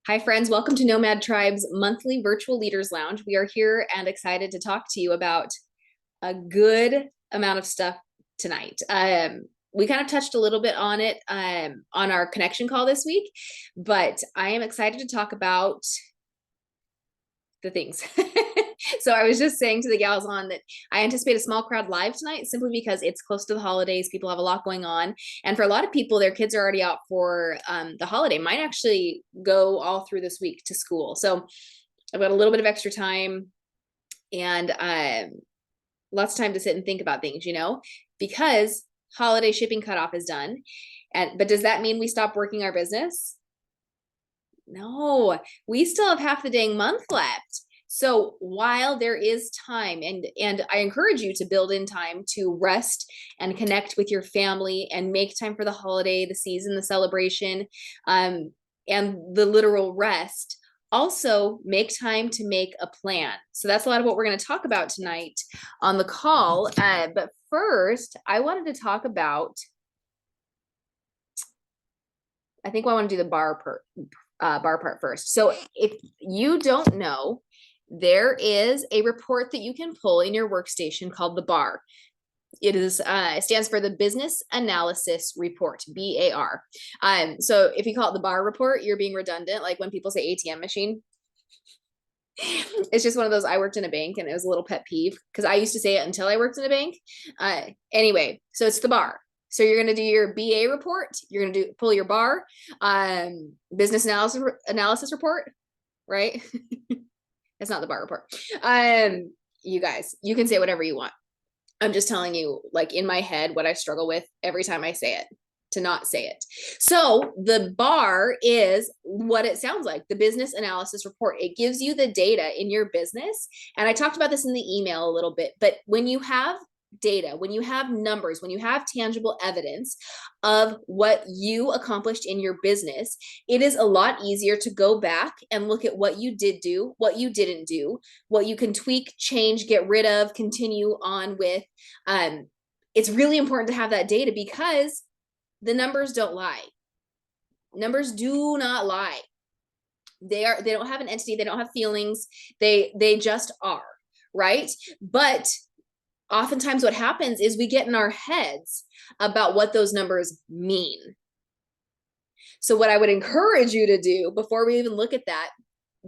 Hi, friends. Welcome to Nomad Tribe's monthly virtual leaders lounge. We are here and excited to talk to you about a good amount of stuff tonight. We kind of touched a little bit on it on our connection call this week, but I am excited to talk about the things. So I was just saying to the gals on that I anticipate a small crowd live tonight simply because it's close to the holidays. People have a lot going on. And for a lot of people, their kids are already out for the holiday. Mine actually go all through this week to school. So I've got a little bit of extra time and lots of time to sit and think about things, because holiday shipping cutoff is done. But does that mean we stop working our business? No, we still have half the dang month left. So while there is time, and I encourage you to build in time to rest and connect with your family and make time for the holiday, the season, the celebration, and the literal rest. Also, make time to make a plan. So that's a lot of what we're going to talk about tonight on the call. But first, I wanted to talk about, I think I want to do the bar part first. So if you don't know, there is a report that you can pull in your workstation called the bar. It stands for the Business Analysis Report, BAR. So if you call it the bar report, you're being redundant. Like when people say ATM machine, it's just one of those. I worked in a bank and it was a little pet peeve because I used to say it until I worked in a bank. Anyway, so it's the bar. So you're going to do your BA report. You're going to pull your bar, business analysis report, right? It's not the bar report. You guys, you can say whatever you want. I'm just telling you, like in my head, what I struggle with every time I say it, to not say it. So the bar is what it sounds like, the business analysis report. It gives you the data in your business. And I talked about this in the email a little bit, but when you have data, when you have numbers, when you have tangible evidence of what you accomplished in your business, it is a lot easier to go back and look at what you did do, what you didn't do, what you can tweak, change, get rid of, continue on with. It's really important to have that data because the numbers don't lie. Numbers do not lie. They don't have an entity, they don't have feelings, they just are, right? But oftentimes what happens is we get in our heads about what those numbers mean. So what I would encourage you to do before we even look at that,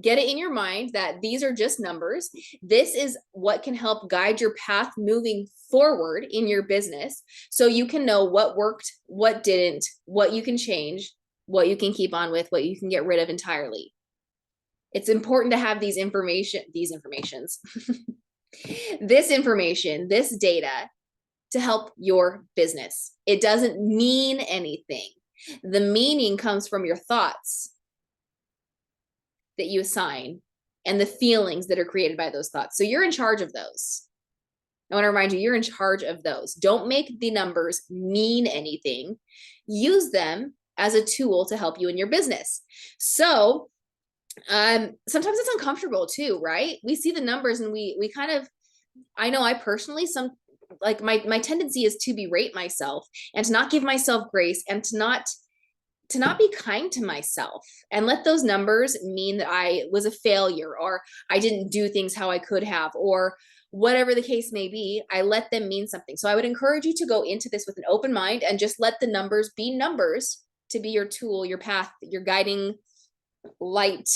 get it in your mind that these are just numbers. This is what can help guide your path moving forward in your business so you can know what worked, what didn't, what you can change, what you can keep on with, what you can get rid of entirely. It's important to have these informations, this information, this data to help your business. It doesn't mean anything. The meaning comes from your thoughts that you assign and the feelings that are created by those thoughts. So you're in charge of those. I want to remind you, you're in charge of those. Don't make the numbers mean anything. Use them as a tool to help you in your business. So sometimes it's uncomfortable too, right? We see the numbers and we kind of, I know I personally, like my tendency is to berate myself and to not give myself grace and to not be kind to myself and let those numbers mean that I was a failure or I didn't do things how I could have or whatever the case may be. I let them mean something. So I would encourage you to go into this with an open mind and just let the numbers be numbers to be your tool, your path, your guiding light.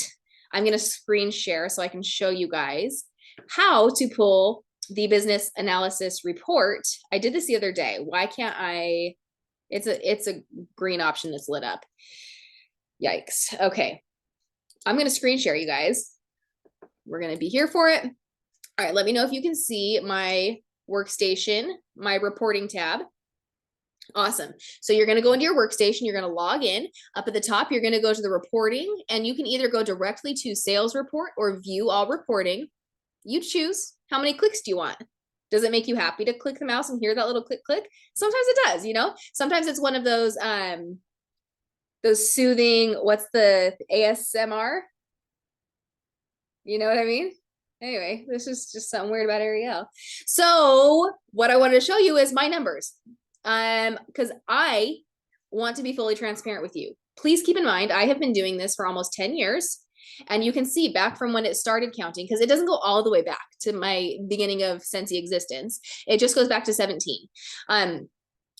I'm going to screen share so I can show you guys how to pull the business analysis report. I did this the other day. Why can't I? It's a green option that's lit up. Yikes. Okay. I'm going to screen share you guys. We're going to be here for it. All right. Let me know if you can see my workstation, my reporting tab. Awesome. So you're going to go into your workstation. You're going to log in. Up at the top, you're going to go to the reporting, and you can either go directly to sales report or view all reporting. You choose. How many clicks do you want? Does it make you happy to click the mouse and hear that little click, click? Sometimes it does, Sometimes it's one of those soothing, what's the ASMR? You know what I mean? Anyway, this is just something weird about Ariel. So what I wanted to show you is my numbers. Because I want to be fully transparent with you. please keep in mind, I have been doing this for almost 10 years. And you can see back from when it started counting, because it doesn't go all the way back to my beginning of Scentsy existence. It just goes back to 17.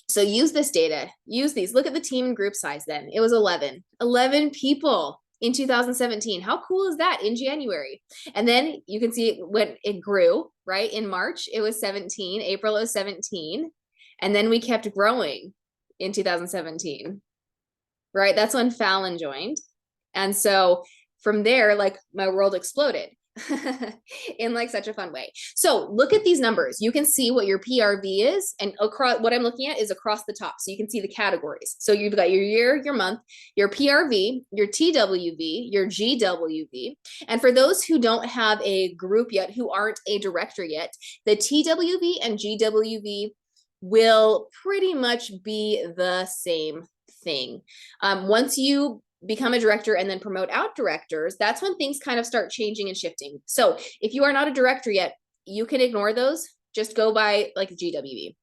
So use this data, use these. Look at the team and group size then. It was 11 people in 2017. How cool is that in January? And then you can see when it grew, right? In March, it was 17. April, it was 17. And then we kept growing in 2017, right? That's when Fallon joined. And so from there, like my world exploded in like such a fun way. So look at these numbers. You can see what your PRV is, and across what I'm looking at is across the top. So you can see the categories. So you've got your year, your month, your PRV, your TWV, your GWV. And for those who don't have a group yet, who aren't a director yet, the TWV and GWV will pretty much be the same thing. Once you become a director and then promote out directors, that's when things kind of start changing and shifting. So if you are not a director yet, you can ignore those. Just go by like GWV.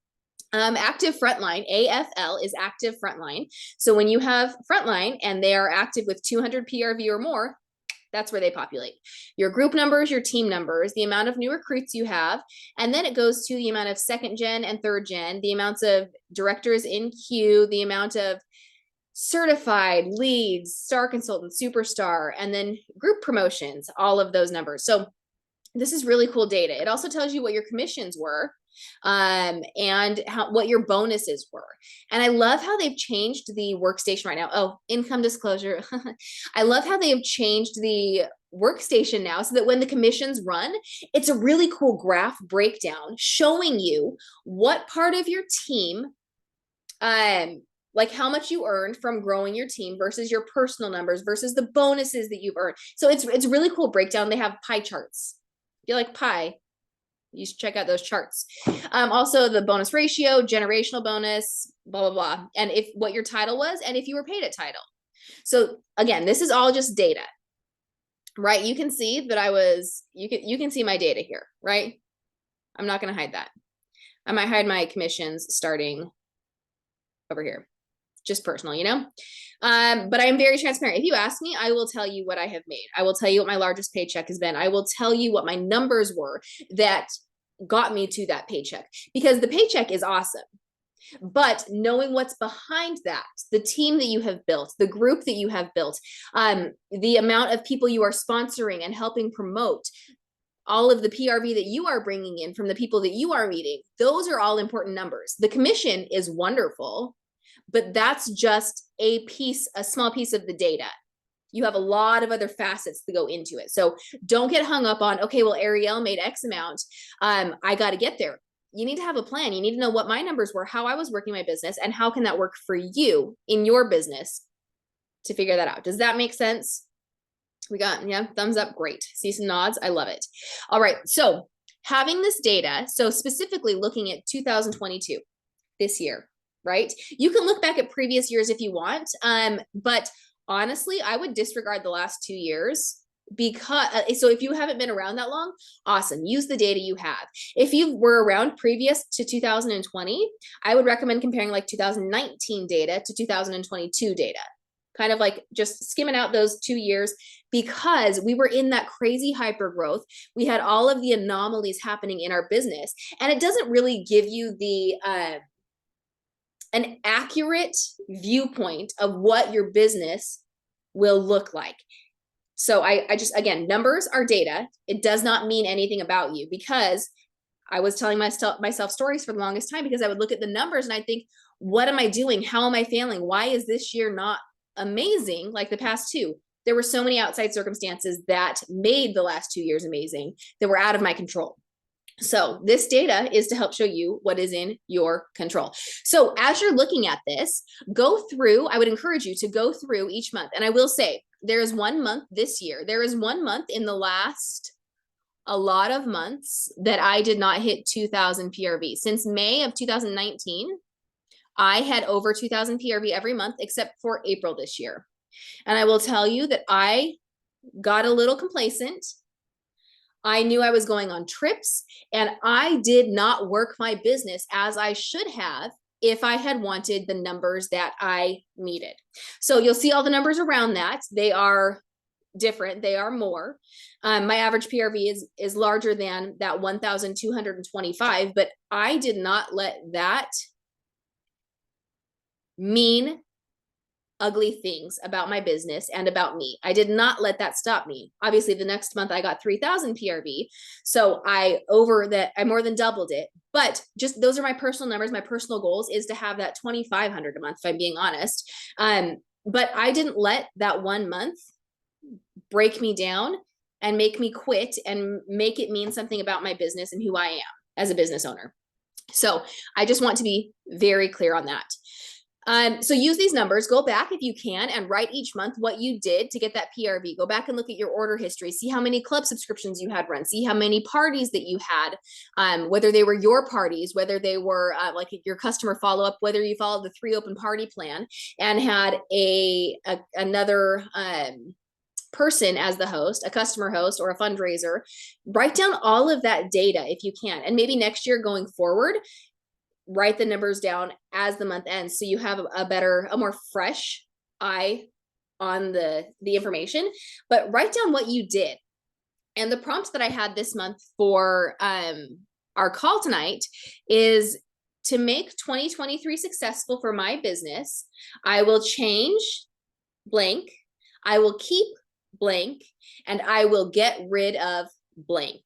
Active frontline, AFL is active frontline. So when you have frontline and they are active with 200 PRV or more, that's where they populate. Your group numbers, your team numbers, the amount of new recruits you have, and then it goes to the amount of second gen and third gen, the amounts of directors in queue, the amount of certified leads, star consultant, superstar, and then group promotions, all of those numbers. So this is really cool data. It also tells you what your commissions were, and what your bonuses were. And I love how they've changed the workstation right now. Oh, income disclosure. I love how they have changed the workstation now so that when the commissions run, it's a really cool graph breakdown showing you what part of your team, like how much you earned from growing your team versus your personal numbers versus the bonuses that you've earned. So it's a really cool breakdown. They have pie charts. If you like pie, you should check out those charts. Also the bonus ratio, generational bonus, blah, blah, blah. And if what your title was, and if you were paid at title. So again, this is all just data, right? You can see that you can see my data here, right? I'm not going to hide that. I might hide my commissions starting over here. Just personal, you know? But I am very transparent. If you ask me, I will tell you what I have made. I will tell you what my largest paycheck has been. I will tell you what my numbers were that got me to that paycheck, because the paycheck is awesome. But knowing what's behind that, the team that you have built, the group that you have built, the amount of people you are sponsoring and helping promote, all of the PRV that you are bringing in from the people that you are meeting, those are all important numbers. The commission is wonderful, but that's just a small piece of the data. You have a lot of other facets that go into it. So don't get hung up on, okay, well, Ariel made X amount. I got to get there. You need to have a plan. You need to know what my numbers were, how I was working my business, and how can that work for you in your business to figure that out. Does that make sense? We got, yeah, thumbs up. Great. See some nods. I love it. All right. So having this data, so specifically looking at 2022, this year, right? You can look back at previous years if you want, but honestly, I would disregard the last 2 years, because so if you haven't been around that long, awesome, use the data you have. If you were around previous to 2020, I would recommend comparing like 2019 data to 2022 data, kind of like just skimming out those 2 years, because we were in that crazy hyper growth. We had all of the anomalies happening in our business, and it doesn't really give you the an accurate viewpoint of what your business will look like. So I just, again, numbers are data. It does not mean anything about you, because I was telling myself stories for the longest time, because I would look at the numbers and I think, what am I doing? How am I failing? Why is this year not amazing like the past two? There were so many outside circumstances that made the last 2 years amazing that were out of my control. So this data is to help show you what is in your control. So as you're looking at this, go through, I would encourage you to go through each month. And I will say, there is 1 month this year. There is 1 month in the last, a lot of months, that I did not hit 2,000 PRV. Since May of 2019, I had over 2,000 PRV every month except for April this year. And I will tell you that I got a little complacent. I knew I was going on trips, and I did not work my business as I should have if I had wanted the numbers that I needed. So you'll see all the numbers around that. They are different. They are more. My average PRV is larger than that 1,225, but I did not let that mean ugly things about my business and about me. I did not let that stop me. Obviously, the next month I got 3,000 PRV. So I more than doubled it. But just those are my personal numbers. My personal goals is to have that 2,500 a month, if I'm being honest. But I didn't let that 1 month break me down and make me quit and make it mean something about my business and who I am as a business owner. So I just want to be very clear on that. So use these numbers, go back if you can and write each month what you did to get that PRV. Go back and look at your order history, see how many club subscriptions you had run, see how many parties that you had, whether they were your parties, whether they were like your customer follow-up, whether you followed the 3 open party plan and had another person as the host, a customer host or a fundraiser. Write down all of that data if you can. And maybe next year going forward, write the numbers down as the month ends so you have a more fresh eye on the information. But write down what you did. And the prompt that I had this month for our call tonight is to make 2023 successful for my business. I will change blank, I will keep blank, and I will get rid of blank.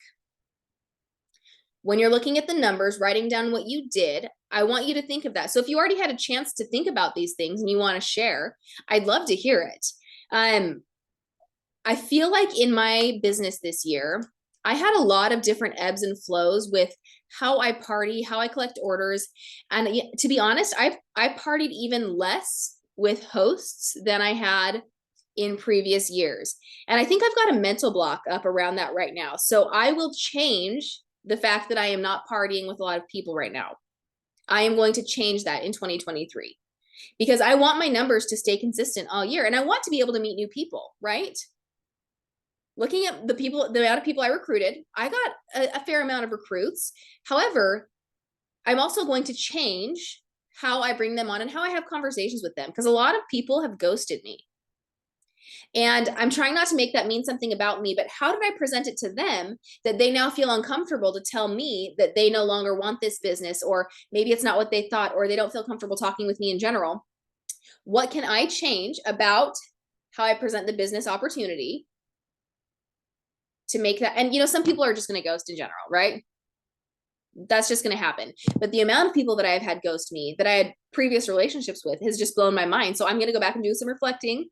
When you're looking at the numbers, writing down what you did, I want you to think of that. So if you already had a chance to think about these things and you want to share, I'd love to hear it. I feel like in my business this year, I had a lot of different ebbs and flows with how I party, how I collect orders. And to be honest, I partied even less with hosts than I had in previous years. And I think I've got a mental block up around that right now. So I will change the fact that I am not partying with a lot of people right now. I am going to change that in 2023 because I want my numbers to stay consistent all year. And I want to be able to meet new people, right? Looking at the amount of people I recruited, I got a fair amount of recruits. However, I'm also going to change how I bring them on and how I have conversations with them because a lot of people have ghosted me. And I'm trying not to make that mean something about me, but how did I present it to them that they now feel uncomfortable to tell me that they no longer want this business, or maybe it's not what they thought, or they don't feel comfortable talking with me in general? What can I change about how I present the business opportunity to make that? And, some people are just going to ghost in general, right? That's just going to happen. But the amount of people that I've had ghost me that I had previous relationships with has just blown my mind. So I'm going to go back and do some reflecting.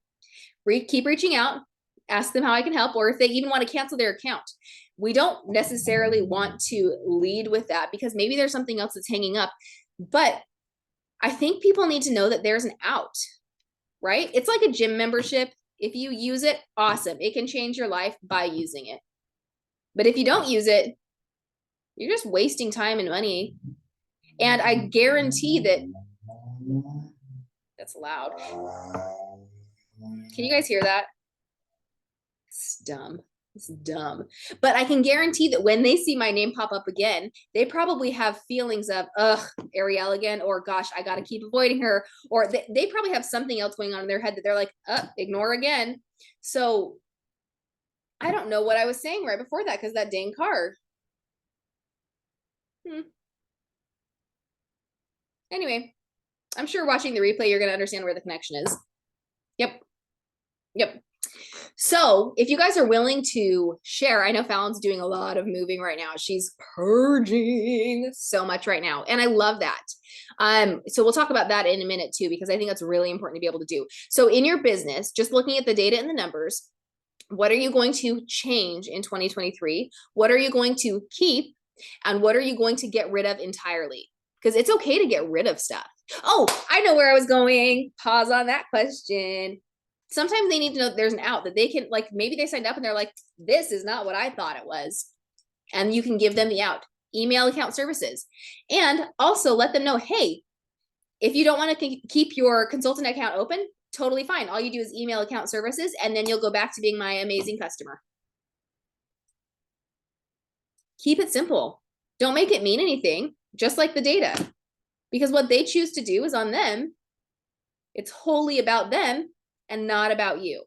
Keep reaching out, ask them how I can help, or if they even want to cancel their account. We don't necessarily want to lead with that because maybe there's something else that's hanging up. But I think people need to know that there's an out, right? It's like a gym membership. If you use it, awesome. It can change your life by using it. But if you don't use it, you're just wasting time and money. And I guarantee that's loud. Can you guys hear that? It's dumb. It's dumb. But I can guarantee that when they see my name pop up again, they probably have feelings of, ugh, Ariel again, or gosh, I got to keep avoiding her. Or they probably have something else going on in their head that they're like, ignore again. So I don't know what I was saying right before that because that dang car. Anyway, I'm sure watching the replay, you're going to understand where the connection is. Yep. So if you guys are willing to share, I know Fallon's doing a lot of moving right now. She's purging so much right now. And I love that. So we'll talk about that in a minute too, because I think that's really important to be able to do. So in your business, just looking at the data and the numbers, what are you going to change in 2023? What are you going to keep? And what are you going to get rid of entirely? Because it's okay to get rid of stuff. Oh, I know where I was going. Pause on that question. Sometimes they need to know that there's an out, that they can, like, maybe they signed up and they're like, this is not what I thought it was. And you can give them the out. Email account services. And also let them know, hey, if you don't want to keep your consultant account open, totally fine. All you do is email account services, and then you'll go back to being my amazing customer. Keep it simple. Don't make it mean anything, just like the data. because what they choose to do is on them. It's wholly about them and not about you.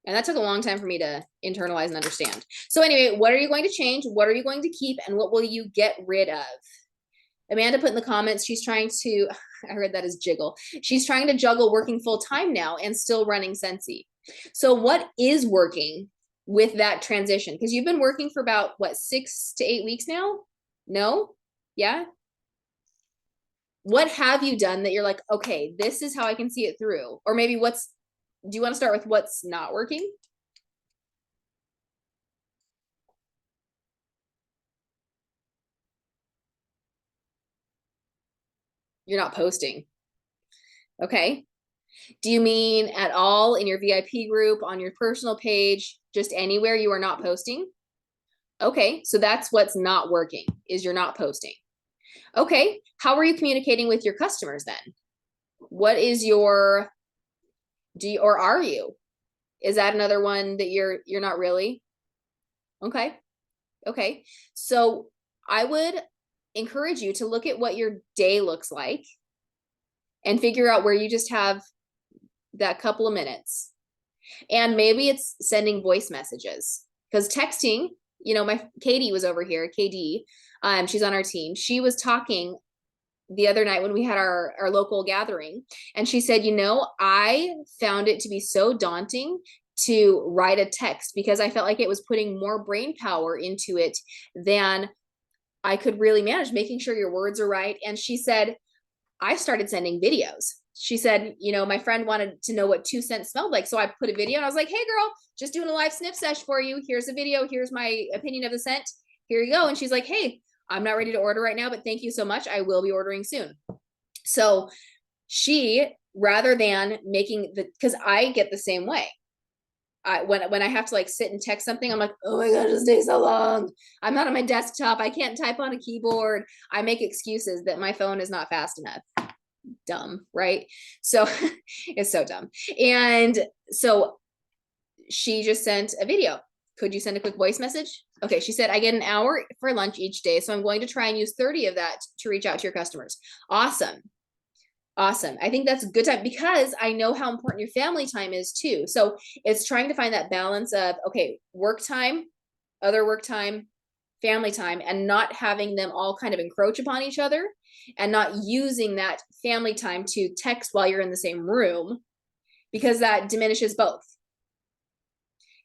And that took a long time for me to internalize and understand. So anyway, what are you going to change? What are you going to keep? And what will you get rid of? Amanda put in the comments, she's trying to, I heard that as jiggle. She's trying to juggle working full time now and still running Scentsy. So what is working with that transition? Because you've been working for about, what, 6 to 8 weeks now? No? Yeah? What have you done that you're like, okay, this is how I can see it through? Or maybe do you want to start with what's not working? You're not posting. Okay. Do you mean at all in your VIP group, on your personal page, just anywhere you are not posting? Okay, so that's what's not working, is you're not posting. Okay, how are you communicating with your customers then? What is your, or are you? Is that another one that you're not really? Okay. Okay. So I would encourage you to look at what your day looks like and figure out where you just have that couple of minutes. And maybe it's sending voice messages, because texting, my Katie was over here, KD, she's on our team. She was talking the other night when we had our local gathering, and she said, I found it to be so daunting to write a text because I felt like it was putting more brain power into it than I could really manage, making sure your words are right. And she said, I started sending videos. She said, my friend wanted to know what 2 cents smelled like. So I put a video and I was like, hey girl, just doing a live sniff sesh for you. Here's a video. Here's my opinion of the scent. Here you go. And she's like, hey, I'm not ready to order right now, but thank you so much. I will be ordering soon. So she, rather than making because I get the same way. When I have to sit and text something, I'm like, oh my God, this takes so long. I'm not on my desktop. I can't type on a keyboard. I make excuses that my phone is not fast enough. Dumb, right? So it's so dumb. And so she just sent a video. Could you send a quick voice message? Okay, she said, I get an hour for lunch each day, so I'm going to try and use 30 of that to reach out to your customers. Awesome. Awesome. I think that's a good time because I know how important your family time is too. So it's trying to find that balance of, okay, work time, other work time, family time, and not having them all kind of encroach upon each other and not using that family time to text while you're in the same room, because that diminishes both.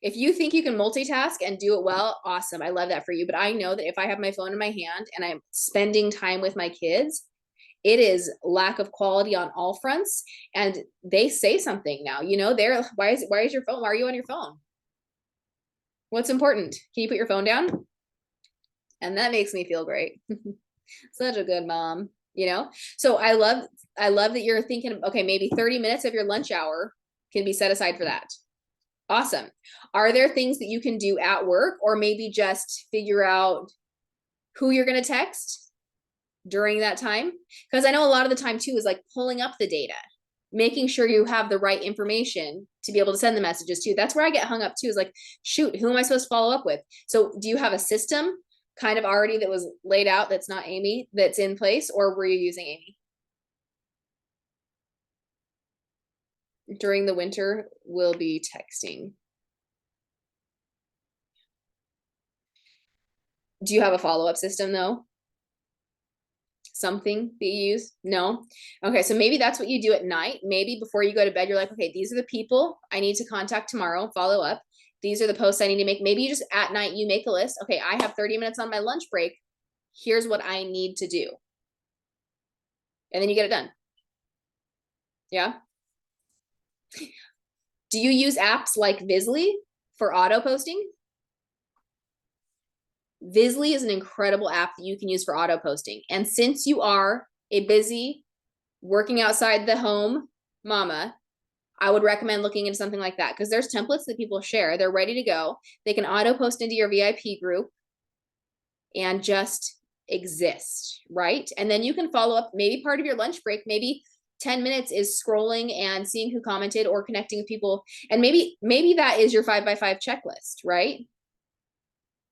If you think you can multitask and do it well, awesome. I love that for you. But I know that if I have my phone in my hand and I'm spending time with my kids, it is lack of quality on all fronts. And they say something now, they're, why is your phone? Why are you on your phone? What's important? Can you put your phone down? And that makes me feel great. Such a good mom, So I love that you're thinking, okay, maybe 30 minutes of your lunch hour can be set aside for that. Awesome. Are there things that you can do at work, or maybe just figure out who you're going to text during that time? Because I know a lot of the time too is pulling up the data, making sure you have the right information to be able to send the messages to. That's where I get hung up too, is shoot, who am I supposed to follow up with? So do you have a system kind of already that was laid out that's not Amy, that's in place, or were you using Amy? During the winter, we'll be texting. Do you have a follow-up system though? Something that you use? No? Okay, so maybe that's what you do at night. Maybe before you go to bed, you're like, okay, these are the people I need to contact tomorrow, follow up. These are the posts I need to make. Maybe you just at night, you make a list. Okay, I have 30 minutes on my lunch break. Here's what I need to do. And then you get it done. Yeah. Do you use apps like Visly for auto posting? Visly is an incredible app that you can use for auto posting. And since you are a busy working outside the home mama, I would recommend looking into something like that, because there's templates that people share. They're ready to go. They can auto post into your VIP group and just exist, right? And then you can follow up. Maybe part of your lunch break, maybe 10 minutes is scrolling and seeing who commented or connecting with people. And maybe that is your 5x5 checklist, right?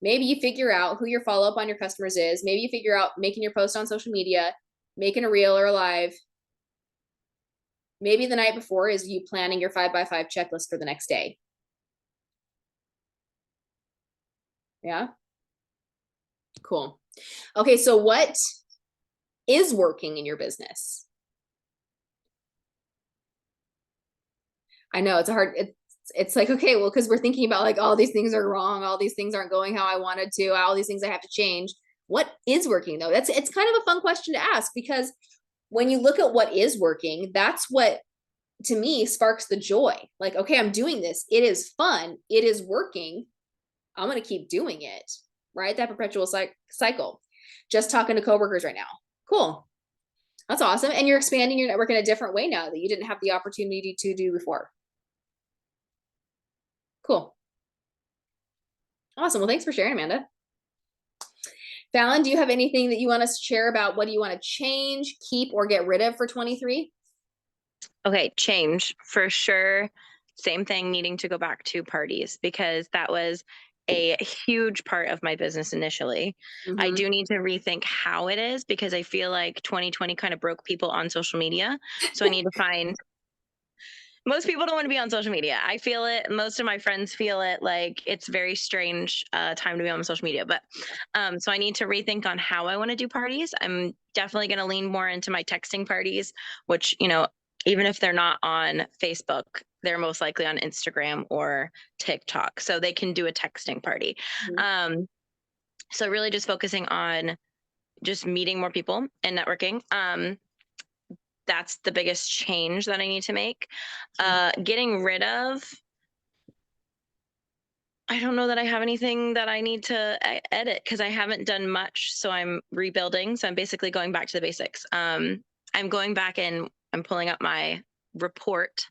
Maybe you figure out who your follow-up on your customers is. Maybe you figure out making your post on social media. making a reel or a live. Maybe the night before is you planning your 5x5 checklist for the next day. Yeah. Cool. Okay. So what is working in your business? I know it's like, okay, well, because we're thinking about like all these things are wrong, all these things aren't going how I wanted to, all these things I have to change. What is working though? It's kind of a fun question to ask, because when you look at what is working, that's what to me sparks the joy. Like, okay, I'm doing this. It is fun. It is working. I'm going to keep doing it. Right? That perpetual cycle. Just talking to coworkers right now. Cool. That's awesome. And you're expanding your network in a different way now that you didn't have the opportunity to do before. Cool. Awesome. Well, thanks for sharing, Amanda. Fallon, do you have anything that you want us to share about what do you want to change, keep, or get rid of for 23? Okay, change for sure. Same thing, needing to go back to parties, because that was a huge part of my business initially. I do need to rethink how it is, because I feel like 2020 kind of broke people on social media. So I need to find, most people don't want to be on social media. I feel it. Most of my friends feel it. Like, it's very strange time to be on social media. But so I need to rethink on how I want to do parties. I'm definitely going to lean more into my texting parties, which, even if they're not on Facebook, they're most likely on Instagram or TikTok. So they can do a texting party. So really just focusing on just meeting more people and networking. That's the biggest change that I need to make. Getting rid of, I don't know that I have anything that I need to edit, because I haven't done much. So I'm rebuilding. So I'm basically going back to the basics. I'm going back and I'm pulling up my report.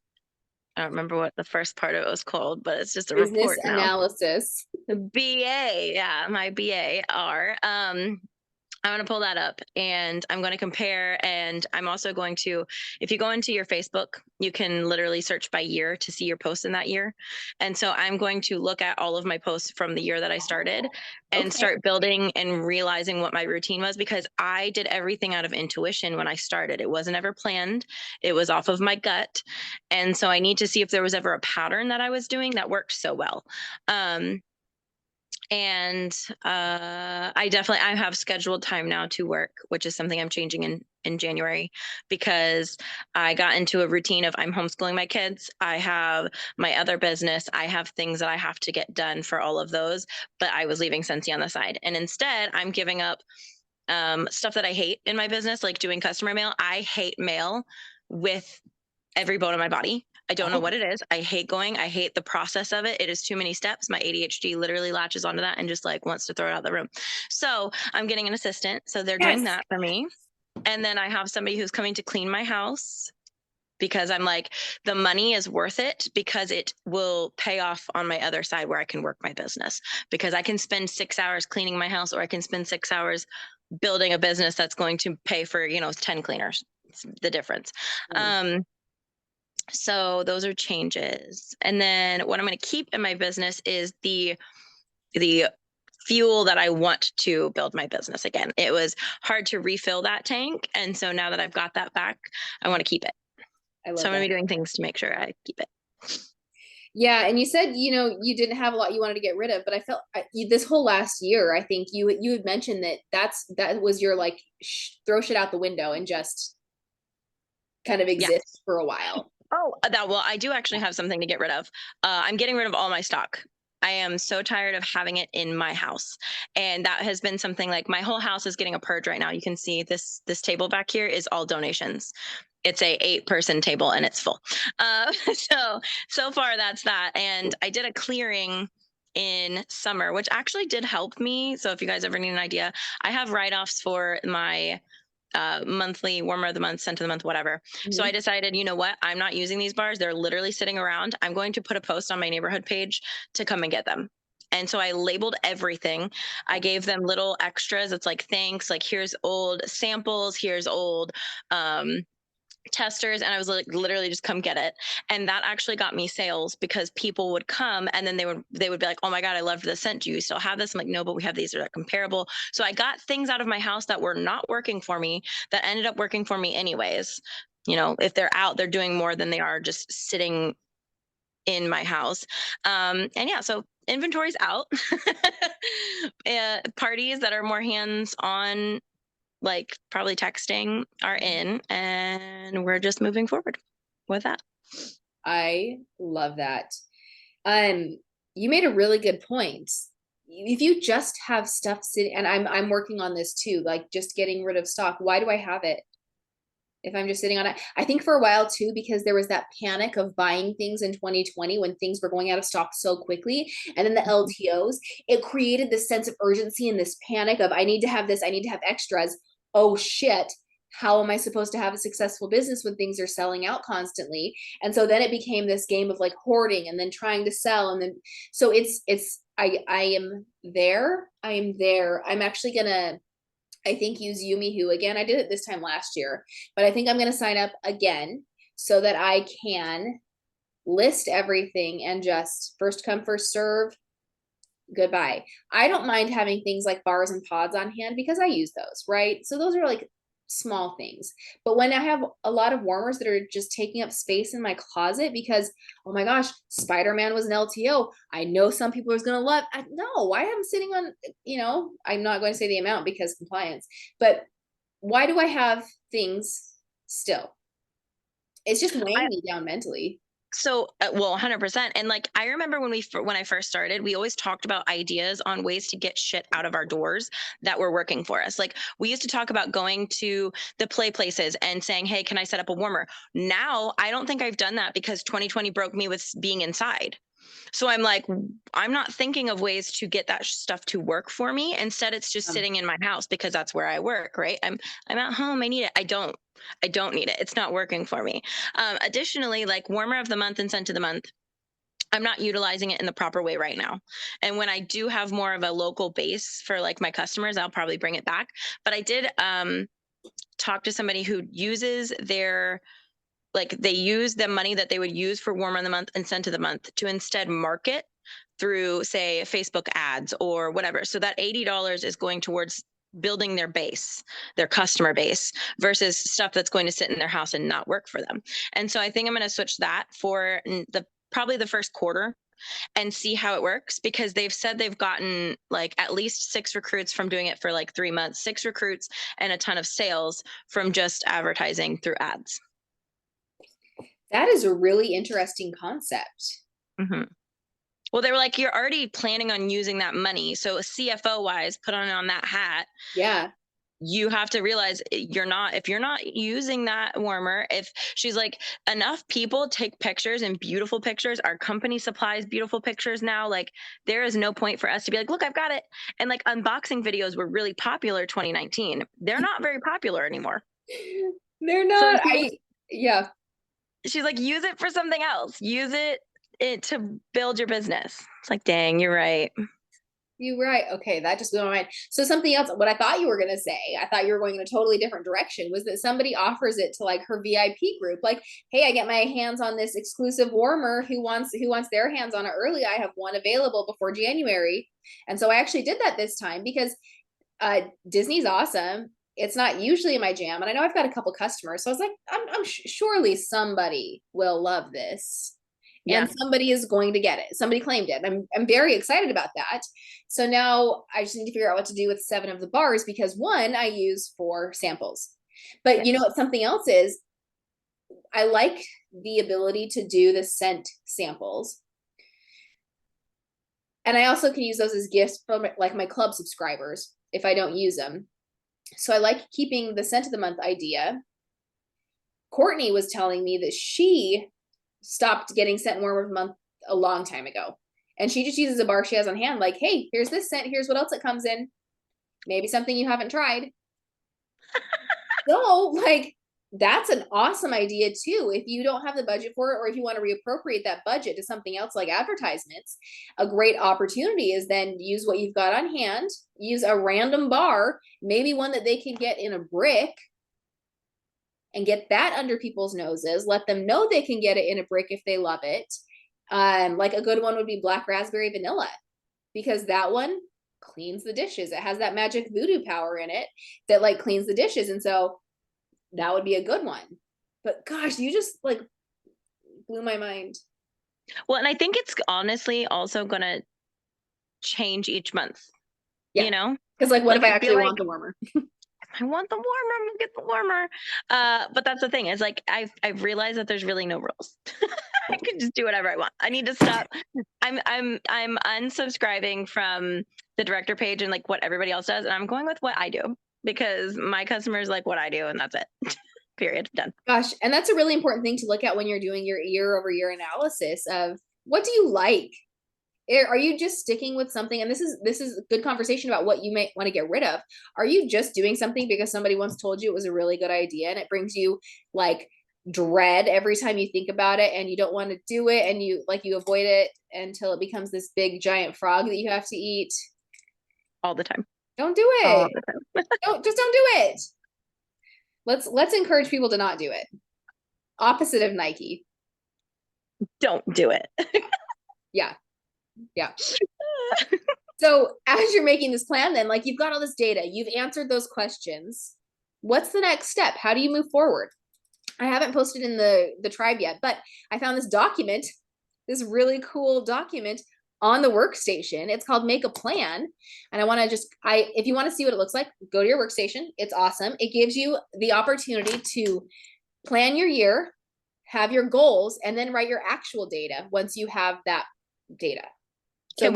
I don't remember what the first part of it was called, but it's just a Business report now. analysis. BA, yeah, my BAR. I'm going to pull that up and I'm going to compare. And I'm also going to, if you go into your Facebook, you can literally search by year to see your posts in that year. And so I'm going to look at all of my posts from the year that I started and start building and realizing what my routine was, because I did everything out of intuition when I started. It wasn't ever planned. It was off of my gut. And so I need to see if there was ever a pattern that I was doing that worked so well. And I have scheduled time now to work, which is something I'm changing in January, because I got into a routine of, I'm homeschooling my kids. I have my other business. I have things that I have to get done for all of those, but I was leaving Scentsy on the side. And instead I'm giving up stuff that I hate in my business, like doing customer mail. I hate mail with every bone in my body. I don't know what it is. I hate the process of it. It is too many steps. My ADHD literally latches onto that and just like wants to throw it out of the room. So I'm getting an assistant. So they're doing that for me. And then I have somebody who's coming to clean my house, because I'm like, the money is worth it, because it will pay off on my other side where I can work my business, because I can spend 6 hours cleaning my house, or I can spend 6 hours building a business that's going to pay for, 10 cleaners. It's the difference. So those are changes. And then what I'm going to keep in my business is the fuel that I want to build my business again. It was hard to refill that tank. And so now that I've got that back, I want to keep it. So I'm going to be doing things to make sure I keep it. Yeah, and you said, you didn't have a lot you wanted to get rid of, but I felt this whole last year, I think you had mentioned that was your like throw shit out the window and just kind of exist for a while. Oh, well, I do actually have something to get rid of. I'm getting rid of all my stock. I am so tired of having it in my house. And that has been something, like, my whole house is getting a purge right now. You can see this table back here is all donations. It's a 8-person table and it's full. So far that's that. And I did a clearing in summer, which actually did help me. So if you guys ever need an idea, I have write-offs for my monthly warmer of the month, scent of the month, whatever. So I decided, you know what? I'm not using these bars. They're literally sitting around. I'm going to put a post on my neighborhood page to come and get them. And so I labeled everything. I gave them little extras. It's like, thanks, like, here's old samples, here's old testers, and I was like, literally just come get it. And that actually got me sales because people would come and then they would be like, oh my God, I loved this scent. Do you still have this? I'm like, no, but we have these that are comparable. So I got things out of my house that were not working for me that ended up working for me anyways. You know, if they're out, they're doing more than they are just sitting in my house. And yeah, so inventory's out. Parties that are more hands on, like probably texting, are in, and we're just moving forward with that. I love that. You made a really good point. If you just have stuff sitting, and I'm working on this too, like just getting rid of stock. Why do I have it if I'm just sitting on it? I think for a while too, because there was that panic of buying things in 2020 when things were going out of stock so quickly. And then the LTOs, it created this sense of urgency and this panic of I need to have this, I need to have extras. Oh shit. How am I supposed to have a successful business when things are selling out constantly? And so then it became this game of like hoarding and then trying to sell. And then, so I am there. I am there. I'm actually gonna, I think, use Yumihu again. I did it this time last year, but I think I'm going to sign up again so that I can list everything and just first come, first serve. Goodbye. I don't mind having things like bars and pods on hand because I use those, right? So those are like small things. But when I have a lot of warmers that are just taking up space in my closet because, oh my gosh, Spider-Man was an LTO. I know some people are going to love. No, why am I sitting on, I'm not going to say the amount because compliance, but why do I have things still? It's just weighing me down mentally. So, well, 100%. And like, I remember when I first started, we always talked about ideas on ways to get shit out of our doors that were working for us. Like, we used to talk about going to the play places and saying, hey, can I set up a warmer? Now, I don't think I've done that because 2020 broke me with being inside. So I'm like, I'm not thinking of ways to get that stuff to work for me. Instead, it's just sitting in my house because that's where I work, right? I'm at home. I need it. I don't need it. It's not working for me. Additionally, like warmer of the month and scent of the month, I'm not utilizing it in the proper way right now. And when I do have more of a local base for like my customers, I'll probably bring it back. But I did talk to somebody who uses their, like they use the money that they would use for warmer of the month and scent of the month to instead market through, say, Facebook ads or whatever. So that $80 is going towards building their base, their customer base, versus stuff that's going to sit in their house and not work for them. And so I think I'm going to switch that for probably the first quarter and see how it works, because they've said they've gotten like at least 6 recruits from doing it for like 3 months, 6 recruits and a ton of sales from just advertising through ads. That is a really interesting concept. Mm-hmm. Well, they were like, you're already planning on using that money. So CFO wise, put on that hat. Yeah. You have to realize if you're not using that warmer, if she's like, enough people take pictures and beautiful pictures, our company supplies beautiful pictures now. Like there is no point for us to be like, look, I've got it. And like unboxing videos were really popular 2019. They're not very popular anymore. They're not. Yeah. She's like, use it for something else. Use it to build your business. It's like, dang, you're right. You're right. Okay, that just blew my mind. So something else, what I thought you were gonna say, I thought you were going in a totally different direction, was that somebody offers it to like her VIP group, like, hey, I get my hands on this exclusive warmer. Who wants their hands on it early? I have one available before January. And so I actually did that this time because Disney's awesome. It's not usually my jam, and I know I've got a couple customers, so I was like, I'm surely somebody will love this. Yeah. And somebody is going to get it. Somebody claimed it. I'm very excited about that. So now I just need to figure out what to do with 7 of the bars, because one I use for samples. But you know what something else is? I like the ability to do the scent samples. And I also can use those as gifts from like my club subscribers if I don't use them. So I like keeping the scent of the month idea. Courtney was telling me that she stopped getting scent warmer of the month a long time ago. And she just uses a bar she has on hand, like, hey, here's this scent, here's what else it comes in. Maybe something you haven't tried. So, like, that's an awesome idea too. If you don't have the budget for it, or if you want to reappropriate that budget to something else like advertisements, a great opportunity is then use what you've got on hand, use a random bar, maybe one that they can get in a brick, and get that under people's noses. Let them know they can get it in a brick if they love it. Like a good one would be black raspberry vanilla, because that one cleans the dishes. It has that magic voodoo power in it that like cleans the dishes. And so that would be a good one. But gosh, you just like blew my mind. Well, and I think it's honestly also gonna change each month. Yeah. You know? Because like what Like, if I I actually feel like want the warmer? I want the warmer, I'm gonna get the warmer. But that's the thing, is like I've realized that there's really no rules. I can just do whatever I want. I need to stop. I'm unsubscribing from the director page and like what everybody else does, and I'm going with what I do because my customers like what I do, and that's it. Period. Done. Gosh, and that's a really important thing to look at when you're doing your year over year analysis of what do you like? Are you just sticking with something? And this is a good conversation about what you may want to get rid of. Are you just doing something because somebody once told you it was a really good idea and it brings you like dread every time you think about it and you don't want to do it and you avoid it until it becomes this big giant frog that you have to eat? All the time. Don't do All it. the time. Don't do it. Let's encourage people to not do it. Opposite of Nike. Don't do it. Yeah. Yeah. So as you're making this plan, then like you've got all this data, you've answered those questions. What's the next step? How do you move forward? I haven't posted in the tribe yet, but I found this document, this really cool document on the workstation. It's called Make a Plan. And I want to if you want to see what it looks like, go to your workstation. It's awesome. It gives you the opportunity to plan your year, have your goals, and then write your actual data once you have that data. So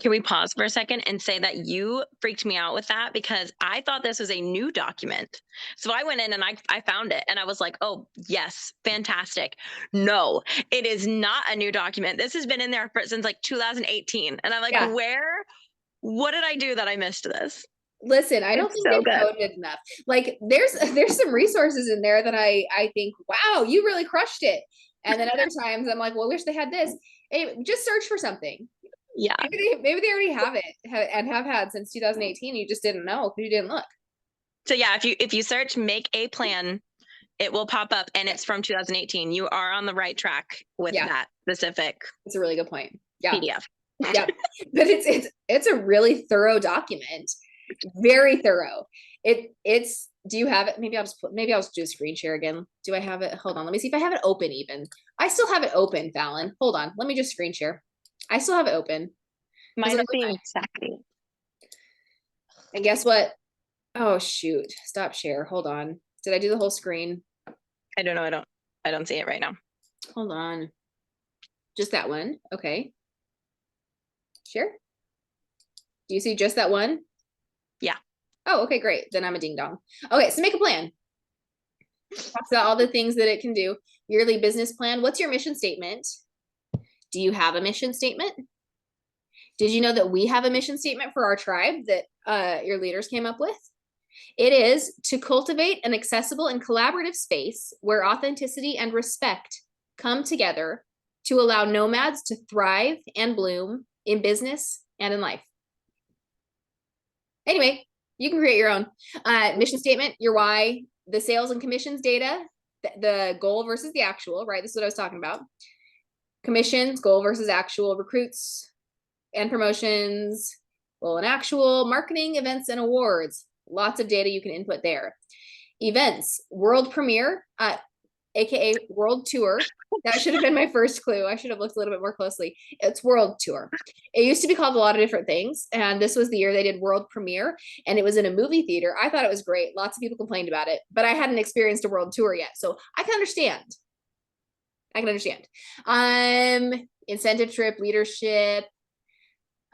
Can we pause for a second and say that you freaked me out with that because I thought this was a new document. So I went in and I found it and I was like, oh, yes, fantastic. No, it is not a new document. This has been in there since like 2018. And I'm like, yeah. what did I do that I missed this? Listen, I don't think so they've good. coded enough. Like there's some resources in there that I think, wow, you really crushed it. And then other times I'm like, well, I wish they had this. Hey, just search for something. Yeah. Maybe they already have it and have had since 2018. You just didn't know because you didn't look. So yeah, if you search Make a Plan, it will pop up and it's from 2018. You are on the right track with that specific. It's a really good point. Yeah. PDF. Yeah. But it's a really thorough document. Very thorough. It's do you have it? Maybe I'll just do a screen share again. Do I have it? Hold on. Let me see if I have it open even. I still have it open, Fallon. Hold on. Let me just screen share. I still have it open. Mine is the exact same. And guess what? Oh shoot. Stop share. Hold on. Did I do the whole screen? I don't know. I don't see it right now. Hold on. Just that one. Okay. Share. Do you see just that one? Yeah. Oh, okay, great. Then I'm a ding dong. Okay, so make a plan. Talks about all the things that it can do. Yearly business plan. What's your mission statement? Do you have a mission statement? Did you know that we have a mission statement for our tribe that your leaders came up with? It is to cultivate an accessible and collaborative space where authenticity and respect come together to allow nomads to thrive and bloom in business and in life. Anyway, you can create your own mission statement, your why, the sales and commissions data, the goal versus the actual, right? This is what I was talking about. Commissions, goal versus actual, recruits and promotions, goal and actual, marketing, events, and awards. Lots of data you can input there. Events, world premiere, aka world tour. That should have been my first clue. I should have looked a little bit more closely. It's world tour. It used to be called a lot of different things, and this was the year they did world premiere, and it was in a movie theater. I thought it was great. Lots of people complained about it, but I hadn't experienced a world tour yet, so I can understand. Incentive trip, leadership,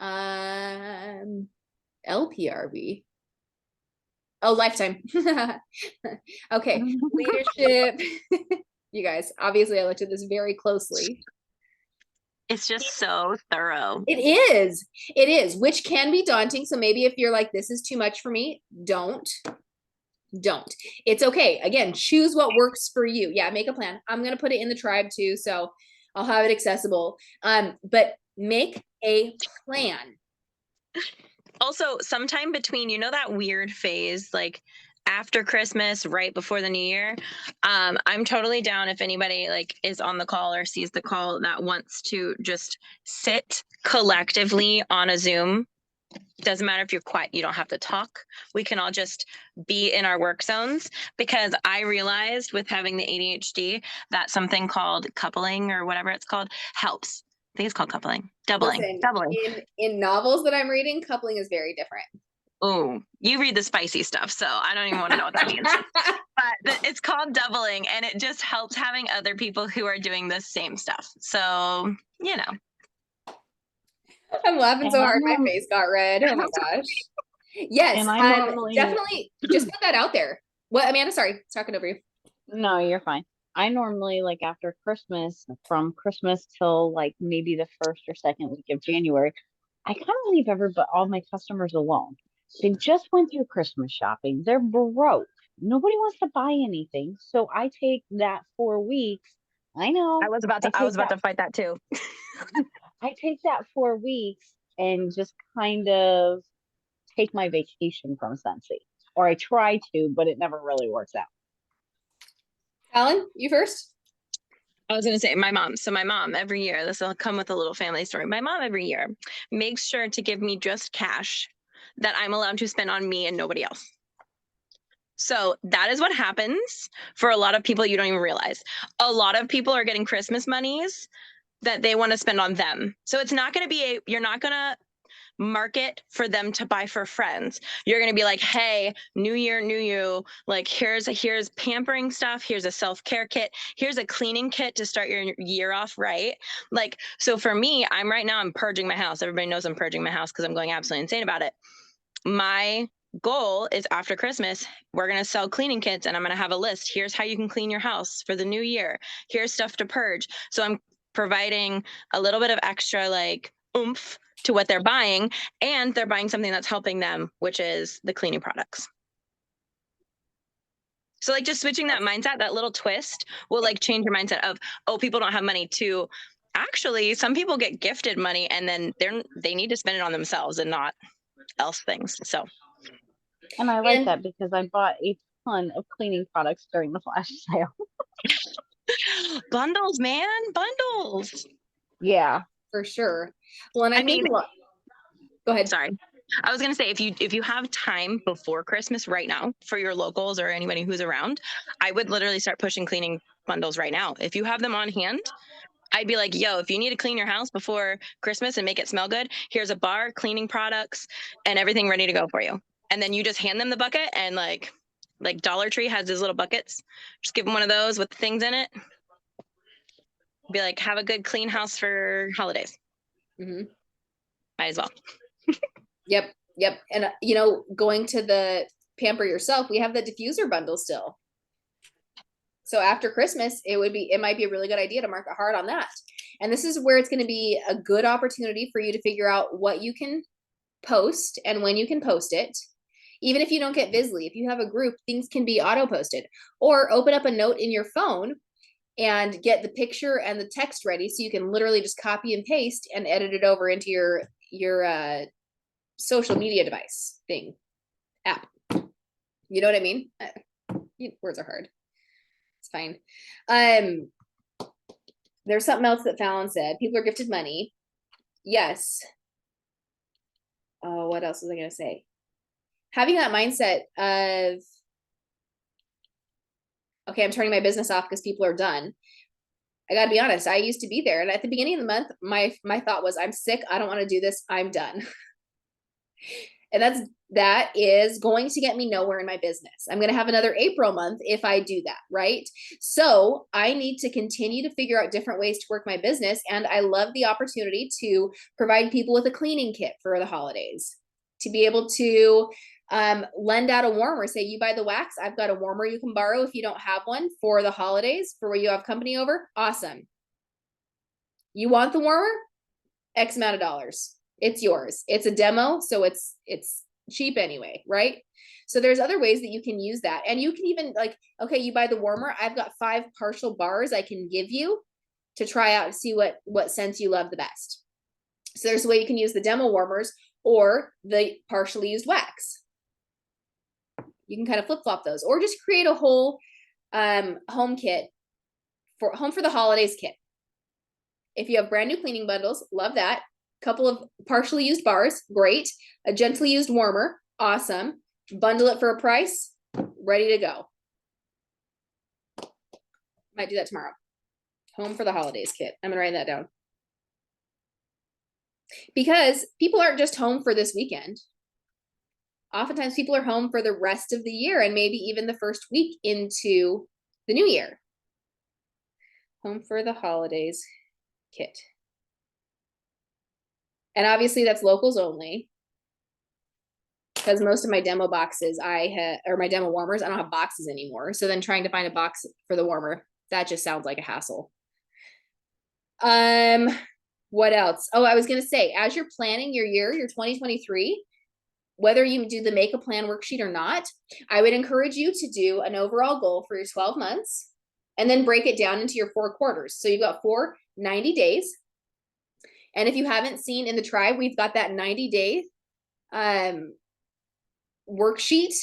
LPRB. Oh, lifetime. Okay, leadership. You guys, obviously I looked at this very closely. It's just so thorough. It is, which can be daunting. So maybe if you're like, this is too much for me, don't. It's okay. Again, choose what works for you. Yeah, make a plan. I'm going to put it in the tribe too, so I'll have it accessible. But make a plan. Also, sometime between, that weird phase, like after Christmas, right before the new year. I'm totally down if anybody like is on the call or sees the call that wants to just sit collectively on a Zoom. Doesn't matter if you're quiet, you don't have to talk. We can all just be in our work zones, because I realized with having the ADHD that something called coupling or whatever it's called helps. I think it's called coupling. Listen, Doubling. in novels that I'm reading, coupling is very different. Oh, you read the spicy stuff, so I don't even want to know what that means. But it's called doubling, and it just helps having other people who are doing the same stuff. So, you know. I'm laughing so And hard, my I'm face got red. Oh my gosh. Yes, And I normally definitely just put that out there. What, Amanda? Sorry, talking over you. no, you're fine. I normally like after Christmas, from Christmas till like maybe the first or second week of January, I kind of leave all my customers alone. They just went through Christmas shopping. They're broke. Nobody wants to buy anything. So I take that 4 weeks. I know. I was about to fight that too. I take that 4 weeks and just kind of take my vacation from Scentsy. Or I try to, but it never really works out. Alan, you first. I was going to say my mom. So my mom every year, this will come with a little family story. My mom every year makes sure to give me just cash that I'm allowed to spend on me and nobody else. So that is what happens for a lot of people. You don't even realize. A lot of people are getting Christmas monies that they want to spend on them. So it's not going to be you're not going to market for them to buy for friends. You're going to be like, hey, new year, new you. Like, here's pampering stuff. Here's a self-care kit. Here's a cleaning kit to start your year off right. Like, so for me, I'm purging my house. Everybody knows I'm purging my house because I'm going absolutely insane about it. My goal is after Christmas, we're going to sell cleaning kits, and I'm going to have a list. Here's how you can clean your house for the new year. Here's stuff to purge. So I'm providing a little bit of extra like oomph to what they're buying, and they're buying something that's helping them, which is the cleaning products. So like just switching that mindset, that little twist will like change your mindset of, oh, people don't have money, to actually some people get gifted money and then they need to spend it on themselves and not else things. So And I like that because I bought a ton of cleaning products during the flash sale. bundles, man, bundles. Yeah. For sure. Well, and I think mean, go ahead. Sorry. I was gonna say, if you have time before Christmas right now for your locals or anybody who's around, I would literally start pushing cleaning bundles right now. If you have them on hand, I'd be like, yo, if you need to clean your house before Christmas and make it smell good, here's a bar, cleaning products, and everything ready to go for you. And then you just hand them the bucket, and like Dollar Tree has these little buckets. Just give them one of those with things in it. Be like, have a good clean house for holidays. Mm-hmm. Might as well. Yep. And going to the pamper yourself, we have the diffuser bundle still. So after Christmas, it might be a really good idea to mark it hard on that. And this is where it's going to be a good opportunity for you to figure out what you can post and when you can post it. Even if you don't get Visly, if you have a group, things can be auto posted, or open up a note in your phone and get the picture and the text ready. So you can literally just copy and paste and edit it over into your social media device app. You know what I mean? Words are hard. It's fine. There's something else that Fallon said. People are gifted money. Yes. Oh, what else was I going to say? Having that mindset of, okay, I'm turning my business off because people are done. I got to be honest. I used to be there. And at the beginning of the month, my thought was, I'm sick. I don't want to do this. I'm done. And that is going to get me nowhere in my business. I'm going to have another April month if I do that, right? So I need to continue to figure out different ways to work my business. And I love the opportunity to provide people with a cleaning kit for the holidays, to be able to lend out a warmer. Say you buy the wax, I've got a warmer you can borrow if you don't have one for the holidays, for where you have company over. Awesome. You want the warmer? X amount of dollars. It's yours. It's a demo, so it's cheap anyway, right? So there's other ways that you can use that. And you can even okay, you buy the warmer, I've got 5 partial bars I can give you to try out and see what scents you love the best. So there's a way you can use the demo warmers or the partially used wax. You can kind of flip-flop those, or just create a whole home kit for home for the holidays kit. If you have brand new cleaning bundles, love that. Couple of partially used bars, great. A gently used warmer, awesome. Bundle it for a price, ready to go. Might do that tomorrow. Home for the holidays kit. I'm gonna write that down. Because people aren't just home for this weekend. Oftentimes people are home for the rest of the year and maybe even the first week into the new year. Home for the holidays kit. And obviously that's locals only. Because most of my demo boxes or my demo warmers, I don't have boxes anymore. So then trying to find a box for the warmer, that just sounds like a hassle. What else? Oh, I was gonna say, as you're planning your year, your 2023, whether you do the make a plan worksheet or not, I would encourage you to do an overall goal for your 12 months and then break it down into your 4 quarters. So you've got 4 90 days. And if you haven't seen in the tribe, we've got that 90-day worksheet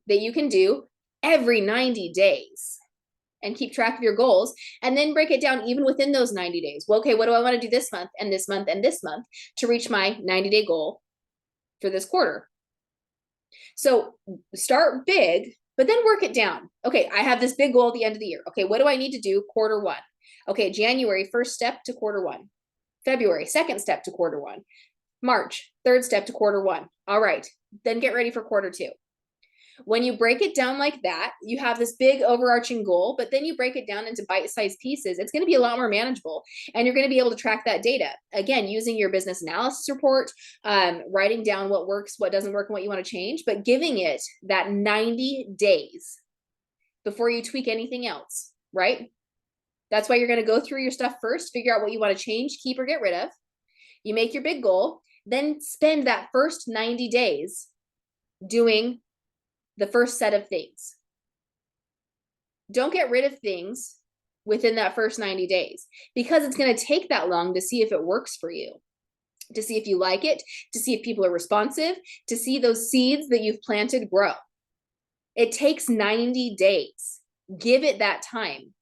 that you can do every 90 days and keep track of your goals, and then break it down even within those 90 days. Well, okay, what do I want to do this month and this month and this month to reach my 90-day goal for this quarter? So start big, but then work it down. Okay, I have this big goal at the end of the year. Okay, what do I need to do quarter 1? Okay, January, first step to quarter 1. February, second step to quarter 1. March, third step to quarter 1. All right, then get ready for quarter 2. When you break it down like that, you have this big overarching goal, but then you break it down into bite-sized pieces. It's going to be a lot more manageable, and you're going to be able to track that data. Again, using your business analysis report, writing down what works, what doesn't work, and what you want to change, but giving it that 90 days before you tweak anything else, right? That's why you're going to go through your stuff first, figure out what you want to change, keep, or get rid of. You make your big goal, then spend that first 90 days doing the first set of things. Don't get rid of things within that first 90 days because it's going to take that long to see if it works for you, to see if you like it, to see if people are responsive, to see those seeds that you've planted grow. It takes 90 days. Give it that time.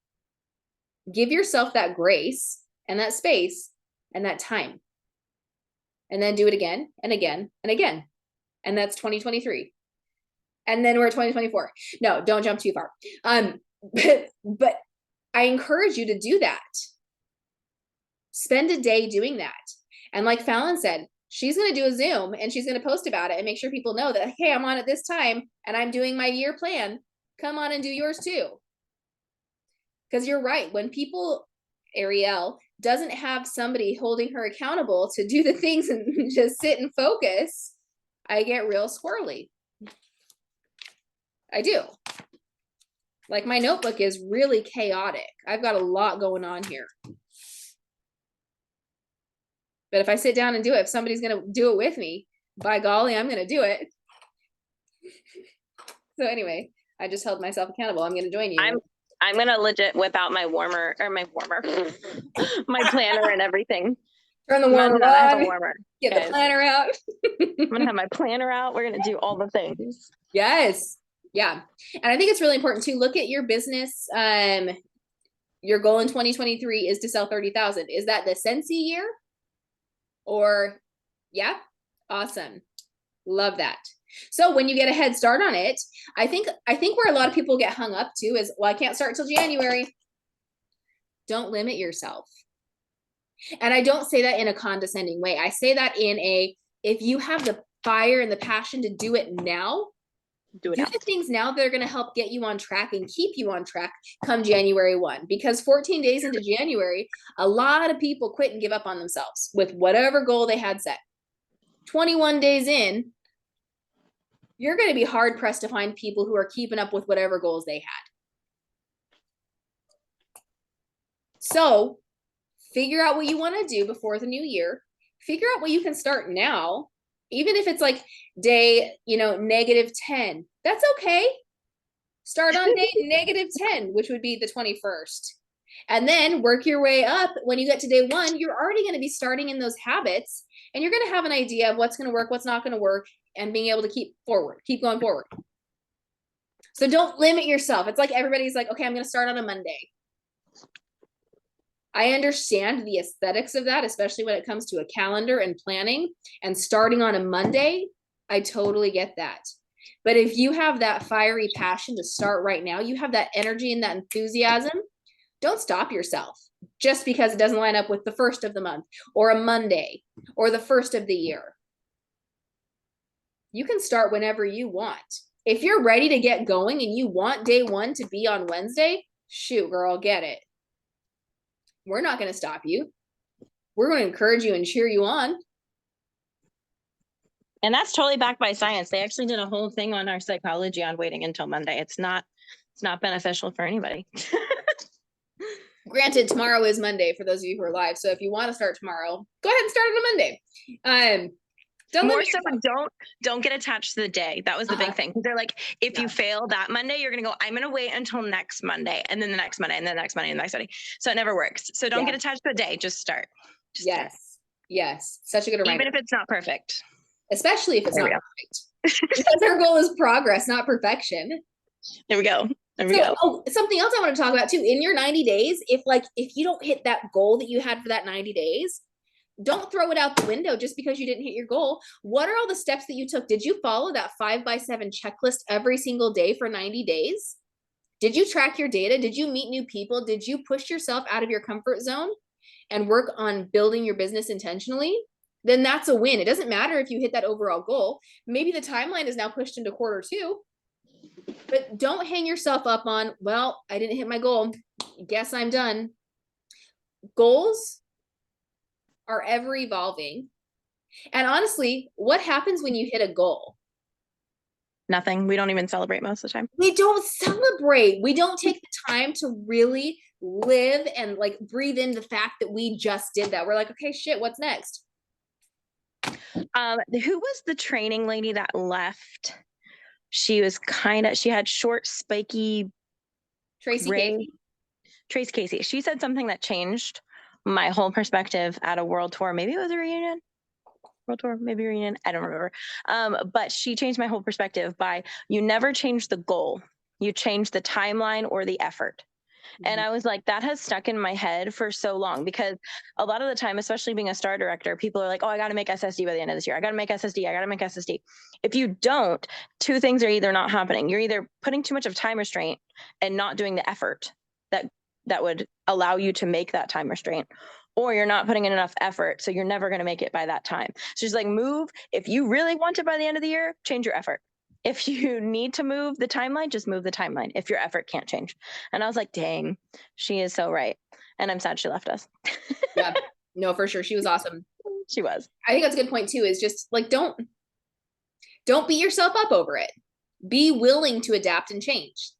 Give yourself that grace and that space and that time. And then do it again and again and again. And that's 2023. And then we're at 2024. No, don't jump too far. But I encourage you to do that. Spend a day doing that. And like Fallon said, she's going to do a Zoom and she's going to post about it and make sure people know that, hey, I'm on at this time and I'm doing my year plan. Come on and do yours too. Because you're right. When people, Ariel, doesn't have somebody holding her accountable to do the things and just sit and focus, I get real squirrely. I do. Like my notebook is really chaotic. I've got a lot going on here. But if I sit down and do it, if somebody's going to do it with me, by golly, I'm going to do it. So anyway, I just held myself accountable. I'm going to join you. I'm going to legit whip out my warmer, my planner and everything. Turn the warmer on. I have a warmer. Get the planner out. I'm going to have my planner out. We're going to do all the things. Yes. Yeah. And I think it's really important to look at your business. Your goal in 2023 is to sell 30,000. Is that the Sensi year? Or, yeah, awesome. Love that. So when you get a head start on it, I think where a lot of people get hung up to is, well, I can't start till January. Don't limit yourself. And I don't say that in a condescending way. I say that in if you have the fire and the passion to do it now, do the things now that are going to help get you on track and keep you on track come January 1. Because 14 days into January, a lot of people quit and give up on themselves with whatever goal they had set. 21 days in, you're going to be hard pressed to find people who are keeping up with whatever goals they had. So figure out what you want to do before the new year. Figure out what you can start now. Even if it's like day, -10, that's okay. Start on day -10, which would be the 21st. And then work your way up. When you get to day 1, you're already going to be starting in those habits and you're going to have an idea of what's going to work, what's not going to work, and being able to keep going forward. So don't limit yourself. It's like everybody's like, okay, I'm going to start on a Monday. I understand the aesthetics of that, especially when it comes to a calendar and planning and starting on a Monday. I totally get that. But if you have that fiery passion to start right now, you have that energy and that enthusiasm, don't stop yourself just because it doesn't line up with the first of the month or a Monday or the first of the year. You can start whenever you want. If you're ready to get going and you want day one to be on Wednesday, shoot, girl, get it. We're not going to stop you. We're going to encourage you and cheer you on. And that's totally backed by science. They actually did a whole thing on our psychology on waiting until Monday. It's not beneficial for anybody. Granted, tomorrow is Monday for those of you who are live. So if you want to start tomorrow, go ahead and start on a Monday. More so, don't get attached to the day. That was the big thing. They're like, if you fail that Monday, you're going to go, I'm going to wait until next Monday, and then the next Monday, and then the next Monday, and the next Monday. So it never works. So don't get attached to the day. Just start. Start. Yes. Such a good reminder. Even if it's not perfect. Especially if it's not perfect. Because our goal is progress, not perfection. There we go. Oh, something else I want to talk about too. In your 90 days, if you don't hit that goal that you had for that 90 days, don't throw it out the window just because you didn't hit your goal. What are all the steps that you took? Did you follow that 5x7 checklist every single day for 90 days? Did you track your data? Did you meet new people? Did you push yourself out of your comfort zone and work on building your business intentionally? Then that's a win. It doesn't matter if you hit that overall goal. Maybe the timeline is now pushed into Q2, but don't hang yourself up on, well, I didn't hit my goal. Guess I'm done. Goals are ever evolving. And honestly, what happens when you hit a goal? Nothing. We don't even celebrate most of the time. We don't celebrate. We don't take the time to really live and breathe in the fact that we just did that. We're like, okay, shit, what's next? Who was the training lady that left? She had short, spiky Tracy Casey. She said something that changed my whole perspective at a world tour. Maybe it was a reunion. World tour, maybe reunion. I don't remember. But she changed my whole perspective by, you never change the goal. You change the timeline or the effort. And I was like, that has stuck in my head for so long, because a lot of the time, especially being a star director, people are like, oh, I got to make SSD by the end of this year. I got to make SSD. If you don't, two things are either not happening. You're either putting too much of time restraint and not doing the effort that would allow you to make that time restraint, or you're not putting in enough effort. So you're never going to make it by that time. So she's like, move. If you really want it by the end of the year, change your effort. If you need to move the timeline, just move the timeline if your effort can't change. And I was like, dang, she is so right. And I'm sad she left us. Yeah, no, for sure. She was awesome. She was. I think that's a good point too, is just don't beat yourself up over it. Be willing to adapt and change.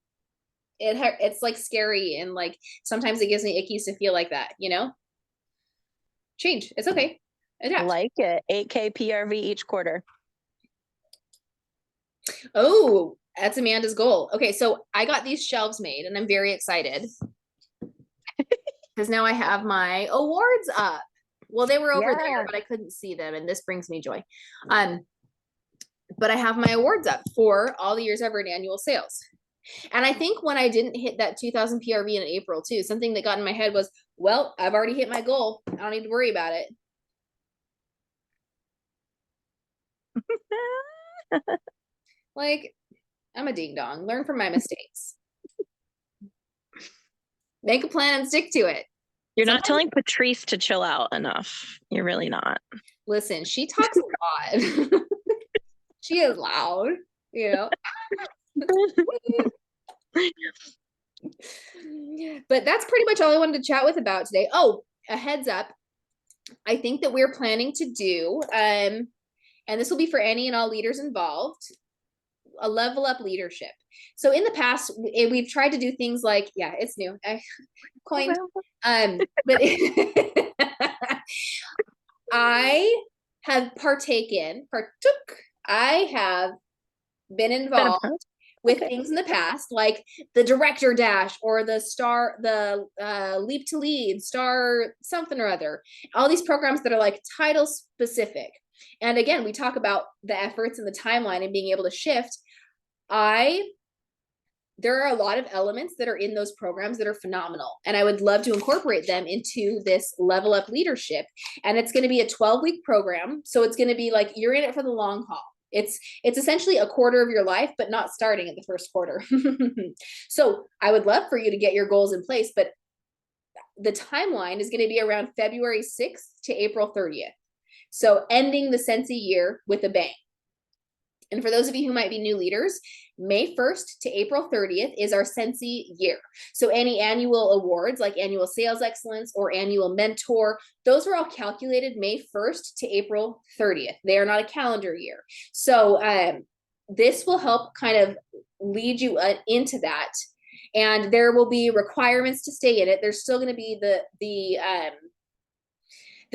It's scary, and sometimes it gives me ickies to feel like that, change. It's okay. Adapt. Like it. 8K PRV each quarter. Oh, that's Amanda's goal. Okay, so I got these shelves made and I'm very excited because now I have my awards up. Well, they were over there, but I couldn't see them, and this brings me joy. But I have my awards up for all the years I've earned annual sales. And I think when I didn't hit that 2,000 PRV in April too, something that got in my head was, well, I've already hit my goal. I don't need to worry about it. I'm a ding dong. Learn from my mistakes. Make a plan and stick to it. You're not telling Patrice to chill out enough. You're really not. Listen, she talks a lot. She is loud, But that's pretty much all I wanted to chat with about today. Oh, a heads up. I think that we're planning to do, and this will be for any and all leaders involved, a level up leadership. So in the past, we've tried to do things like, yeah, it's new. Coined. But I have I have been involved with things in the past, like the director dash or the leap to lead, star something or other, all these programs that are title specific. And again, we talk about the efforts and the timeline and being able to shift. I there are a lot of elements that are in those programs that are phenomenal. And I would love to incorporate them into this level up leadership. And it's going to be a 12-week program. So it's going to be like, you're in it for the long haul. It's essentially a quarter of your life, but not starting at the first quarter. So I would love for you to get your goals in place, but the timeline is going to be around February 6th to April 30th. So ending the Sensi year with a bang. And for those of you who might be new leaders, May 1st to April 30th is our Sensi year. So any annual awards like annual sales excellence or annual mentor, those are all calculated May 1st to April 30th. They are not a calendar year. So this will help kind of lead you into that. And there will be requirements to stay in it. There's still going to be the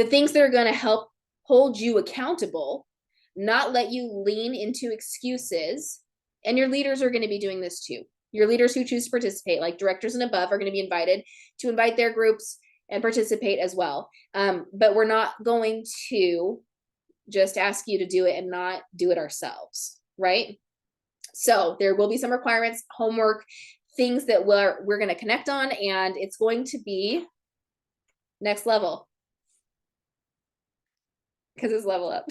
things that are going to help hold you accountable, not let you lean into excuses. And your leaders are going to be doing this too. Your leaders who choose to participate, like directors and above, are going to be invited to invite their groups and participate as well. But we're not going to just ask you to do it and not do it ourselves, right? So there will be some requirements, homework, things that we're going to connect on, and it's going to be next level because it's level up.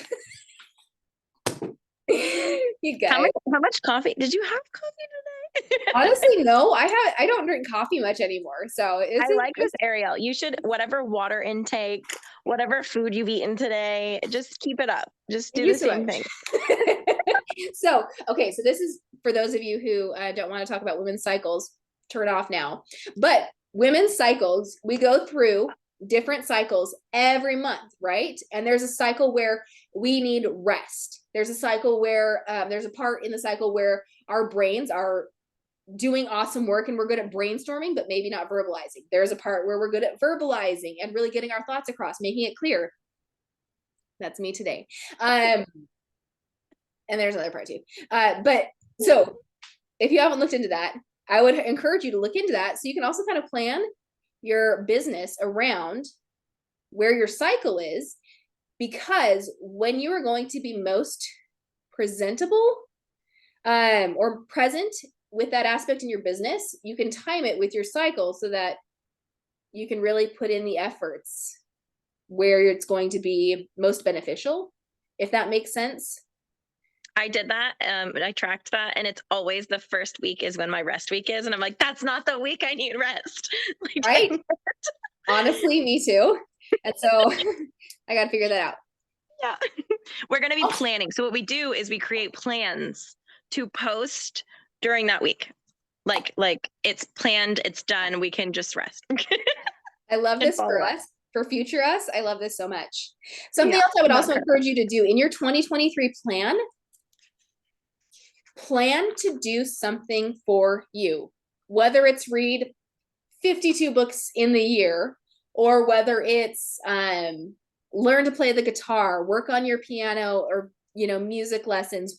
You guys, how much coffee did you have coffee today? Honestly, no. I don't drink coffee much anymore, so I like this, Ariel. You should, whatever water intake, whatever food you've eaten today, just keep it up. Just do the same thing. So, okay, so this is for those of you who don't want to talk about women's cycles, turn off now. But women's cycles, we go through different cycles every month, right? And there's a cycle where we need rest. There's a cycle where there's a part in the cycle where our brains are doing awesome work and we're good at brainstorming, but maybe not verbalizing. There's a part where we're good at verbalizing and really getting our thoughts across, making it clear. That's me today. And there's another part too. But so if you haven't looked into that, I would encourage you to look into that so you can also kind of plan your business around where your cycle is, because when you are going to be most presentable or present with that aspect in your business, you can time it with your cycle so that you can really put in the efforts where it's going to be most beneficial, if that makes sense. I did that. I tracked that, and it's always the first week is when my rest week is, and I'm like, that's not the week I need rest. Like, right? Honestly, me too. And so I got to figure that out. Yeah, we're going to be planning. So what we do is we create plans to post during that week. Like it's planned, it's done. We can just rest. I love this for us. For future us, I love this so much. Something else I would also encourage you to do in your 2023 plan to do something for you, whether it's read 52 books in the year, or whether it's learn to play the guitar, work on your piano, or music lessons,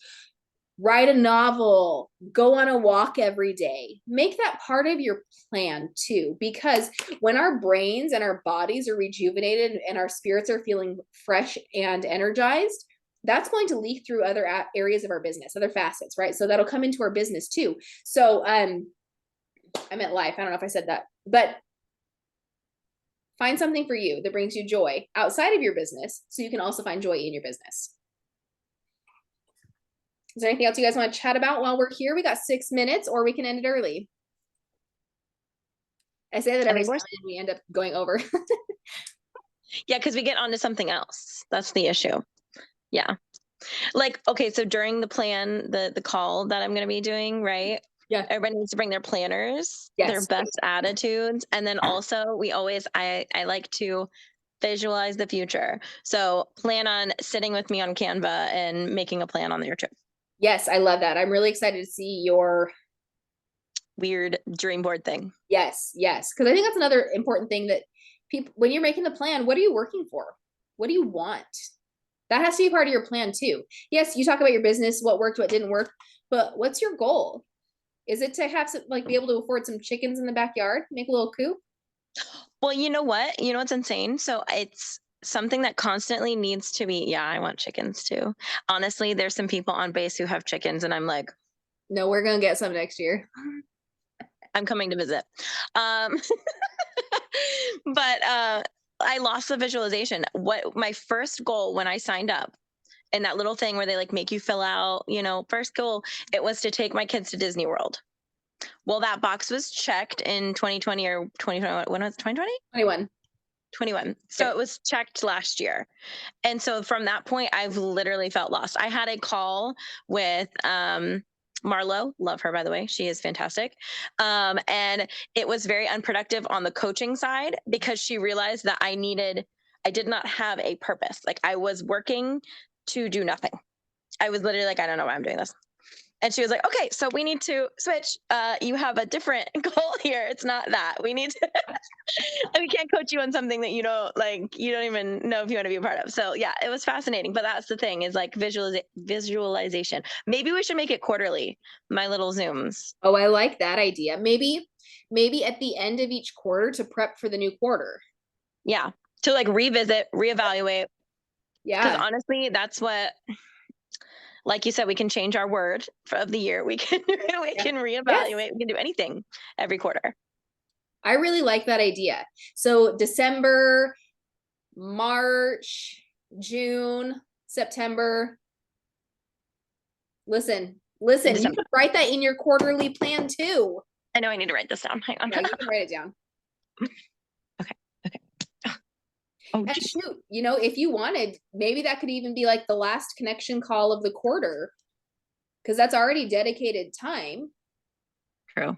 write a novel, go on a walk every day. Make that part of your plan too, because when our brains and our bodies are rejuvenated and our spirits are feeling fresh and energized, that's going to leak through other areas of our business, other facets, right? So that'll come into our business too. So I meant life. I don't know if I said that, but find something for you that brings you joy outside of your business so you can also find joy in your business. Is there anything else you guys want to chat about while we're here? We got 6 minutes, or we can end it early. I say that every time and we end up going over. Yeah, because we get onto something else. That's the issue. Yeah. Like, okay, so during the plan, the call that I'm going to be doing, right? Yeah. Everybody needs to bring their planners, their best attitudes. And then also I like to visualize the future. So plan on sitting with me on Canva and making a plan on there too. Yes, I love that. I'm really excited to see your weird dream board thing. Yes. Because I think that's another important thing that people, when you're making the plan, what are you working for? What do you want? That has to be part of your plan too. Yes, you talk about your business, what worked, what didn't work, but what's your goal? Is it to have some, be able to afford some chickens in the backyard, make a little coop? Well, you know what? You know what's insane? So it's something that constantly needs to be, I want chickens too. Honestly, there's some people on base who have chickens and I'm like, no, we're going to get some next year. I'm coming to visit. Um, but I lost the visualization. What my first goal when I signed up, and that little thing where they like make you fill out, first goal, it was to take my kids to Disney World. Well, that box was checked in 2020 or 2021. When was it? 2020? 21. 21. So it was checked last year. And so from that point, I've literally felt lost. I had a call with Marlo, love her, by the way. She is fantastic. And it was very unproductive on the coaching side because she realized that I did not have a purpose. Like I was working to do nothing. I was literally like, I don't know why I'm doing this. And she was like, okay, so we need to switch. You have a different goal here. It's not that. We need to, we can't coach you on something that you don't even know if you want to be a part of. So yeah, it was fascinating. But that's the thing is like visualization. Maybe we should make it quarterly, my little Zooms. Oh, I like that idea. Maybe at the end of each quarter to prep for the new quarter. Yeah. To like revisit, reevaluate. Yeah. Because honestly, that's what, like you said, we can change our word of the year. We can reevaluate. Yes. We can do anything every quarter. I really like that idea. So December, March, June, September. Listen, you can write that in your quarterly plan too. I know I need to write this down. Hang on. Yeah, you can write it down. Okay. Oh, and shoot, if you wanted, maybe that could even be like the last connection call of the quarter, because that's already dedicated time. True.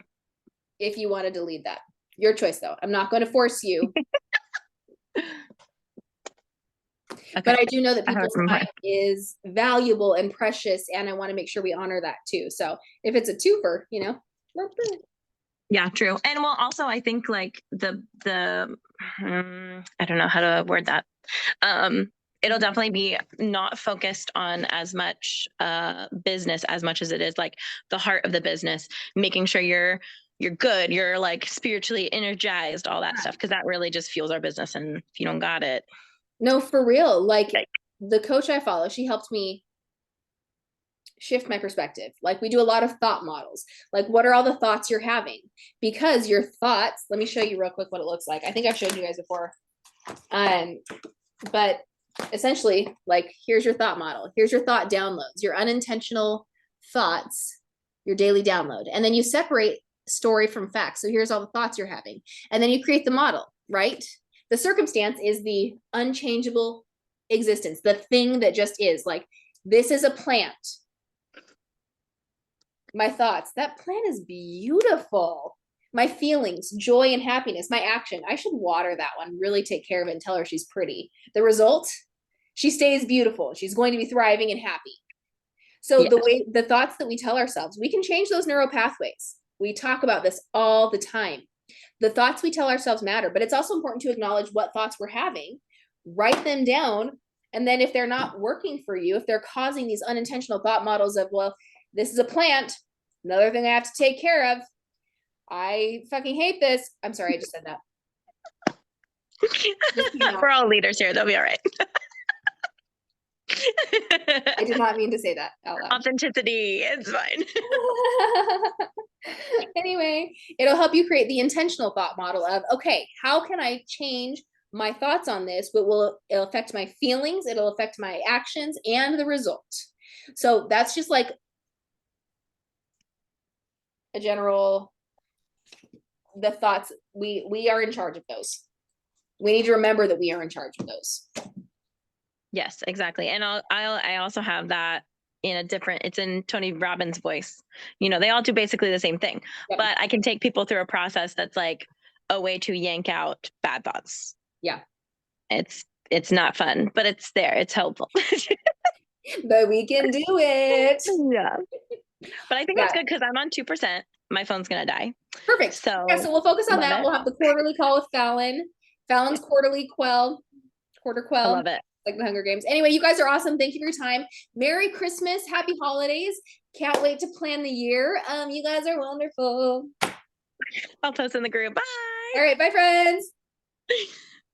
If you wanted to lead that. Your choice, though. I'm not going to force you. Okay. But I do know that people's time is valuable and precious, and I want to make sure we honor that too. So if it's a twofer, Yeah, true. And well, also I think like the I don't know how to word that. It'll definitely be not focused on as much business as much as it is like the heart of the business, making sure you're good, you're like spiritually energized, all that stuff, because that really just fuels our business. And if you don't got it. No, for real. Like the coach I follow, she helped me shift my perspective. Like we do a lot of thought models. Like what are all the thoughts you're having? Because your thoughts, let me show you real quick what it looks like. I think I've showed you guys before. But essentially, like here's your thought model. Here's your thought downloads, your unintentional thoughts, your daily download. And then you separate story from fact. So here's all the thoughts you're having. And then you create the model, right? The circumstance is the unchangeable existence, the thing that just is. Like this is a plant. My thoughts, that plant is beautiful. My feelings, joy and happiness. My action, I should water that one, really take care of it and tell her she's pretty. The result, she stays beautiful. She's going to be thriving and happy. So the thoughts that we tell ourselves, we can change those neural pathways. We talk about this all the time. The thoughts we tell ourselves matter, but it's also important to acknowledge what thoughts we're having, write them down. And then if they're not working for you, if they're causing these unintentional thought models of, well, this is a plant, another thing I have to take care of. I fucking hate this. I'm sorry, I just said that. We're all leaders here. They'll be all right. I did not mean to say that out loud. Authenticity, it's fine. Anyway, it'll help you create the intentional thought model of, okay, how can I change my thoughts on this, but it'll affect my feelings, it'll affect my actions and the result. So that's just like a general, the thoughts, we are in charge of those. We need to remember that we are in charge of those. Yes, exactly. And I also have that in a different, it's in Tony Robbins' voice. They all do basically the same thing, but I can take people through a process that's like a way to yank out bad thoughts. Yeah. It's not fun, but it's there. It's helpful. But we can do it. Yeah. But I think that's good because I'm on 2%. My phone's going to die. Perfect. So we'll focus on that. We'll have the quarterly call with Fallon. Fallon's quarterly quarter quell. I love it. Like the Hunger Games. Anyway, you guys are awesome. Thank you for your time. Merry Christmas. Happy holidays. Can't wait to plan the year. You guys are wonderful. I'll post in the group. Bye. All right. Bye, friends.